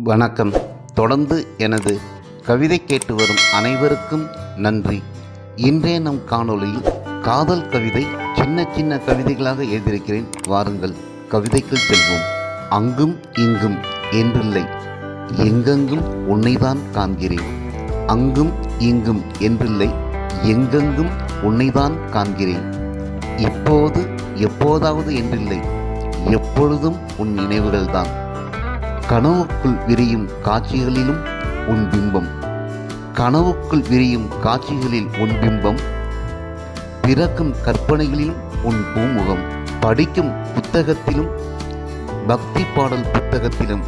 வணக்கம். தொடர்ந்து எனது கவிதை கேட்டு வரும் அனைவருக்கும் நன்றி. இன்றைய நம் காணொளியில் காதல் கவிதை சின்ன சின்ன கவிதைகளாக எழுதியிருக்கிறேன். வாருங்கள் கவிதைக்குள் செல்வோம். அங்கும் இங்கும் என்றில்லை, எங்கெங்கும் உன்னைதான் காண்கிறேன். அங்கும் இங்கும் என்றில்லை, எங்கெங்கும் உன்னைதான் காண்கிறேன். இப்போது எப்போதாவது என்றில்லை, எப்பொழுதும் உன் நினைவுகள்தான். கனவுக்குள் விரியும் காட்சிகளிலும் உன் பிம்பம். கனவுக்குள் விரியும் காட்சிகளில் உன் பிம்பம். பிறக்கும் கற்பனைகளிலும் உன் பூமுகம். படிக்கும் புத்தகத்திலும் பக்தி பாடல் புத்தகத்திலும்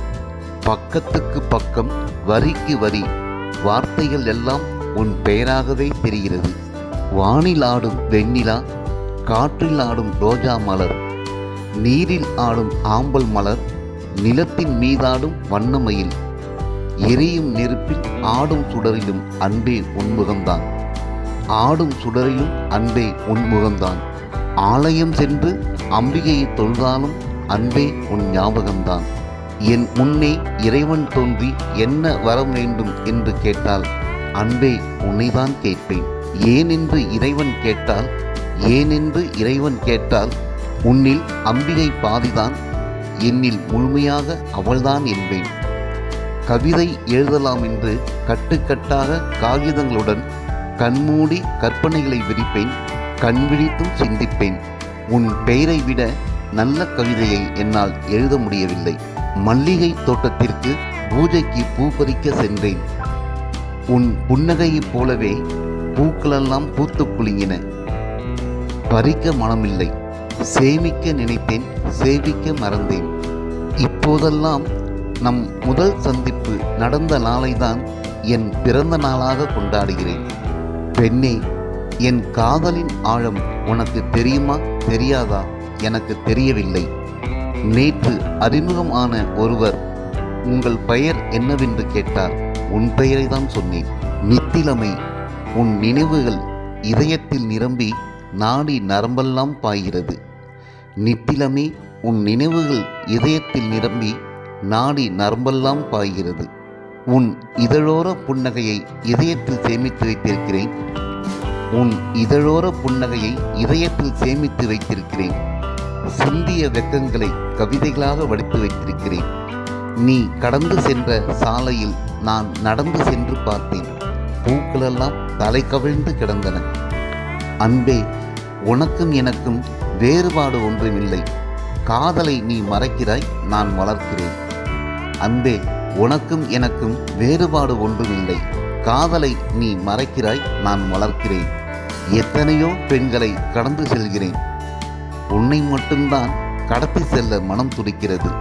பக்கத்துக்கு பக்கம் வரிக்கு வரி வார்த்தைகள் எல்லாம் உன் பெயராகவே தெரிகிறது. வானில் ஆடும் வெண்ணிலா, காற்றில் ஆடும் ரோஜா மலர், நீரில் ஆடும் ஆம்பல் மலர், நிலத்தின் மீதாடும் வண்ணமயில், எரியும் நெருப்பில் ஆடும் சுடரிலும் அன்பே உன்முகம்தான். ஆடும் சுடரிலும் அன்பே உன்முகம்தான். ஆலயம் சென்று அம்பிகையை தொழுதாலும் அன்பே உன் ஞாபகம்தான். என் முன்னே இறைவன் தோன்றி என்ன வர வேண்டும் என்று கேட்டால் அன்பே உன்னைதான் கேட்பேன். ஏனென்று இறைவன் கேட்டால் ஏனென்று இறைவன் கேட்டால் உன்னில் அம்பிகை பாதிதான், என்னில் முழுமையாக அவள்தான் என்பேன். கவிதை எழுதலாம் என்று கட்டுக்கட்டாக காகிதங்களுடன் கண்மூடி கற்பனைகளை விரிப்பேன். கண்விழித்தும் சிந்திப்பேன். உன் பெயரை விட நல்ல கவிதையை என்னால் எழுத முடியவில்லை. மல்லிகை தோட்டத்திற்கு பூஜைக்கு பூ பறிக்க சென்றேன். உன் புன்னகையைப் போலவே பூக்களெல்லாம் பூத்து குலுங்கின. பறிக்க மனமில்லை. சேமிக்க நினைத்தேன், சேவிக்க மறந்தேன். இப்போதெல்லாம் நம் முதல் சந்திப்பு நடந்த நாளைதான் என் பிறந்த நாளாக கொண்டாடுகிறேன். பெண்ணே, என் காதலின் ஆழம் உனக்கு தெரியுமா தெரியாதா? எனக்கு தெரியவில்லை. நேற்று அறிமுகம் ஆன ஒருவர் உங்கள் பெயர் என்னவென்று கேட்டார். உன் பெயரை தான் சொன்னேன். நித்திலமை, உன் நினைவுகள் இதயத்தில் நிரம்பி நாடி நரம்பெல்லாம் பாய்கிறது. நித்திலமே, உன் நினைவுகள் இதயத்தில் நிரம்பி நாடி நரம்பெல்லாம் பாய்கிறது. உன் இதழோர புன்னகையை இதயத்தில் சேமித்து வைத்திருக்கிறேன். உன் இதழோர புன்னகையை இதயத்தில் சேமித்து வைத்திருக்கிறேன். சிந்திய வெக்கங்களை கவிதைகளாக வடித்து வைத்திருக்கிறேன். நீ கடந்து சென்ற சாலையில் நான் நடந்து சென்று பார்த்தேன். பூக்களெல்லாம் தலை கவிழ்ந்து கிடந்தன. அன்பே, உனக்கும் எனக்கும் வேறுபாடு ஒன்றுமில்லை. காதலை நீ மறைக்கிறாய், நான் வளர்க்கிறேன். அன்பே, உனக்கும் எனக்கும் வேறுபாடு ஒன்றுமில்லை. காதலை நீ மறைக்கிறாய், நான் வளர்க்கிறேன். எத்தனையோ பெண்களை கடந்து செல்கிறேன். உன்னை மட்டும்தான் கடத்தி செல்ல மனம் துடிக்கிறது.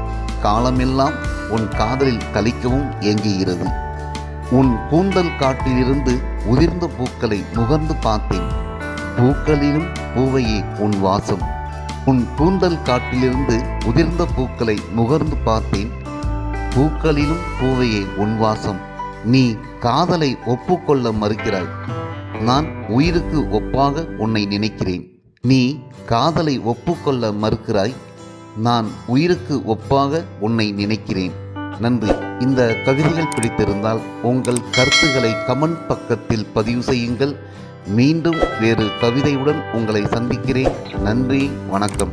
காலமெல்லாம் உன் காதலில் கழிக்கவும் ஏங்குகிறது. உன் கூந்தல் காட்டிலிருந்து உதிர்ந்த பூக்களை முகர்ந்து பார்த்தேன். பூக்களிலும் பூவையே உன் வாசம். உன் கூந்தல் காட்டிலிருந்து உதிர்ந்த பூக்களை முகர்ந்து பார்த்தேன். பூக்களிலும் பூவையே உன் வாசம். நீ காதலை ஒப்புக்கொள்ள மறுக்கிறாய். நான் உயிருக்கு ஒப்பாக உன்னை நினைக்கிறேன். நீ காதலை ஒப்புக்கொள்ள மறுக்கிறாய். நான் உயிருக்கு ஒப்பாக உன்னை நினைக்கிறேன். நன்றி. இந்த கவிதைகள் பிடித்திருந்தால் உங்கள் கருத்துக்களை கமெண்ட் பக்கத்தில் பதிவு செய்யுங்கள். மீண்டும் வேறு கவிதையுடன் உங்களை சந்திக்கிறேன். நன்றி, வணக்கம்.